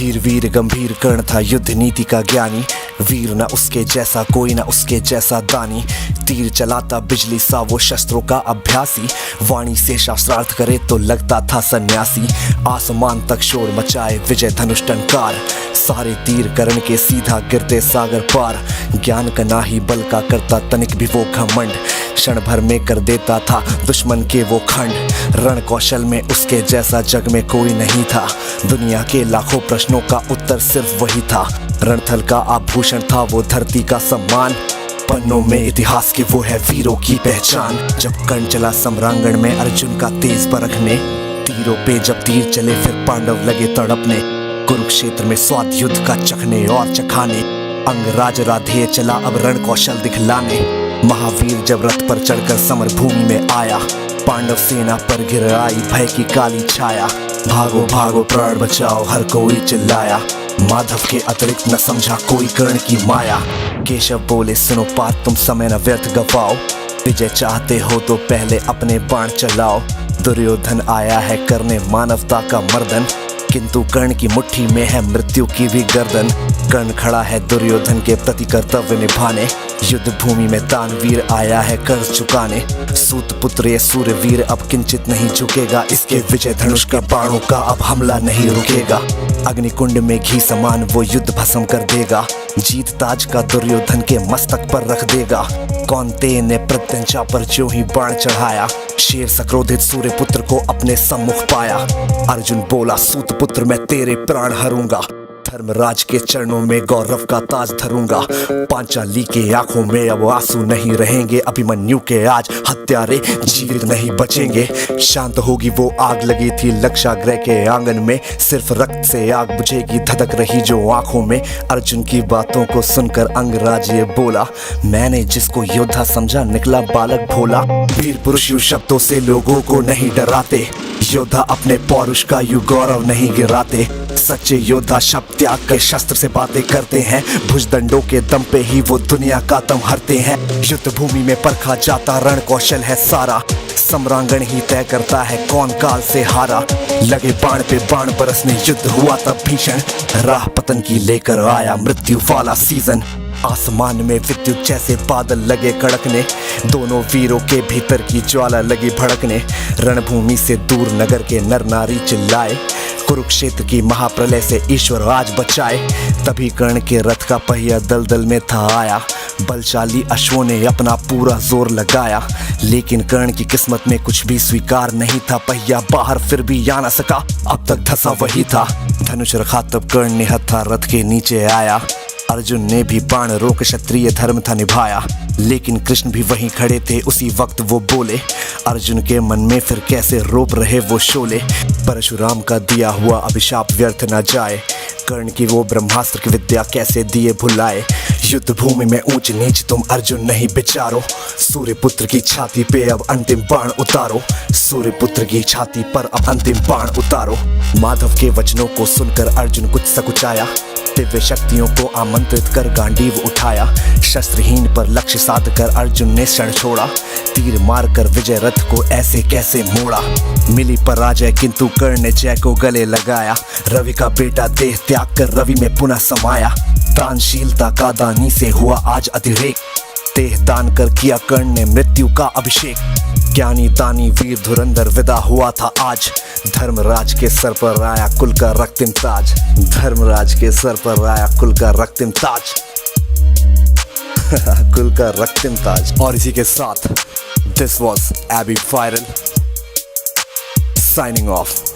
धीर वीर गंभीर कर्ण था युद्ध नीति का ज्ञानी, वीर न उसके जैसा कोई न उसके जैसा दानी। तीर चलाता बिजली सा वो शस्त्रों का अभ्यासी, वाणी से शास्त्रार्थ करे तो लगता था सन्यासी। आसमान तक शोर मचाए विजय धनुष टंकार, सारे तीर करण के सीधा गिरते सागर पार। ज्ञान का ना ही बल का करता तनिक भी वो घमंड, क्षण भर में कर देता था दुश्मन के वो खंड। रण कौशल में उसके जैसा जग में कोई नहीं था, दुनिया के लाखों प्रश्नों का उत्तर सिर्फ वही था। रणथल का आभूषण था वो धरती का सम्मान, पन्नों में इतिहास के वो है वीरों की पहचान। जब कर्ण चला सम्रांगण में अर्जुन का तेज परखने, तीरों पे जब तीर चले फिर पांडव लगे तड़पने। कुरुक्षेत्र में स्वाद युद्ध का चखने और चखाने, अंगराज राधेय चला अब रण कौशल दिखलाने। महावीर जब रथ पर चढ़कर समर भूमि में आया, पांडव सेना पर गिर आई भय की काली छाया। भागो भागो प्राण बचाओ हर कोई चिल्लाया, माधव के अतिरिक्त न समझा कोई कर्ण की माया। केशव बोले सुनो बात तुम समय न व्यर्थ गवाओ, विजय चाहते हो तो पहले अपने बाण चलाओ। दुर्योधन आया है करने मानवता का मर्दन, किंतु कर्ण की मुट्ठी में है मृत्यु की भी गर्दन। कर्ण खड़ा है दुर्योधन के प्रति कर्तव्य निभाने, युद्ध भूमि में दानवीर आया है कर्ज चुकाने। सूत पुत्र ये सूर्यवीर अब किंचित नहीं झुकेगा, इसके विजय धनुष के बाणों का अब हमला नहीं रुकेगा। अग्निकुंड में घी समान वो युद्ध भस्म कर देगा, जीत ताज का दुर्योधन के मस्तक पर रख देगा। कौन्तेय ने प्रत्यंचा पर जो ही बाण चढ़ाया, शेर सक्रोधित सूर्य पुत्र को अपने सम्मुख पाया। अर्जुन बोला सूत पुत्र मैं तेरे प्राण हरूंगा, धर्मराज के चरणों में गौरव का ताज धरूंगा। पांचाली के आंखों में अब आंसू नहीं रहेंगे, अभिमन्यु के आज हत्यारे जीवित नहीं बचेंगे। शांत होगी वो आग लगी थी लक्षागृह के आंगन में, सिर्फ रक्त से आग बुझेगी धधक रही जो आंखों में। अर्जुन की बातों को सुनकर अंगराज ये बोला, मैंने जिसको योद्धा समझा निकला बालक भोला। वीर पुरुष यूं शब्दों से लोगों को नहीं डराते, योद्धा अपने पौरुष का यू गौरव नहीं गिराते। सच्चे योद्धा शब्द त्याग के शस्त्र से बातें करते हैं, भुजदंडों के दम पे ही वो दुनिया का दम हरते हैं। युद्ध भूमि में परखा जाता रण कौशल है सारा, सम्रांगण ही तय करता है कौन काल से हारा। लगे बाण पे बाण बरसने युद्ध हुआ तब भीषण, राह पतन की लेकर आया मृत्यु वाला सीजन। आसमान में विद्युत जैसे बादल लगे कड़कने, दोनों वीरों के भीतर की ज्वाला लगी भड़कने। रणभूमि से दूर नगर के नर नारी चिल्लाए, कुरुक्षेत्र की महाप्रलय से ईश्वर आज बचाए। तभी कर्ण के रथ का पहिया दलदल में था आया, बलशाली अश्वों ने अपना पूरा जोर लगाया। लेकिन कर्ण की किस्मत में कुछ भी स्वीकार नहीं था, पहिया बाहर फिर भी आ न सका, अब तक धंसा वही था। धनुष रखा तब कर्ण ने हथा रथ के नीचे आया, अर्जुन ने भी बाण रोक क्षत्रिय धर्म था निभाया। लेकिन कृष्ण भी वहीं खड़े थे उसी वक्त वो बोले, अर्जुन के मन में फिर कैसे रोप रहे वो शोले। परशुराम का दिया हुआ अभिशाप व्यर्थ न जाए, कर्ण की वो ब्रह्मास्त्र की विद्या कैसे दिए भुलाए। युद्ध भूमि में ऊंच नीच तुम अर्जुन नहीं विचारो, सूर्य पुत्र की छाती पे अब अंतिम बाण उतारो। सूर्य पुत्र की छाती पर अब अंतिम बाण उतारो। माधव के वचनों को सुनकर अर्जुन कुछ सकुचाया, दिव्य शक्तियों को आमंत्रित कर गांडीव उठाया। शस्त्रहीन पर लक्ष्य साध कर अर्जुन ने क्षण छोड़ा, तीर मार कर विजय रथ को ऐसे कैसे मोड़ा। मिली पराजय किंतु कर्ण ने जय को गले लगाया, रवि का बेटा देह त्याग कर रवि में पुनः समाया। दानशीलता का दानी से हुआ आज अतिरेक, देह दान कर किया कर्ण ने मृत्यु का अभिषेक। ज्ञानी दानी वीर धुरंधर विदा हुआ था आज, धर्मराज के सर पर आया कुल का रक्तिम ताज। धर्मराज के सर पर आया कुल का रक्तिम ताज कुल का रक्तिम ताज। और इसी के साथ this was AB viral signing of.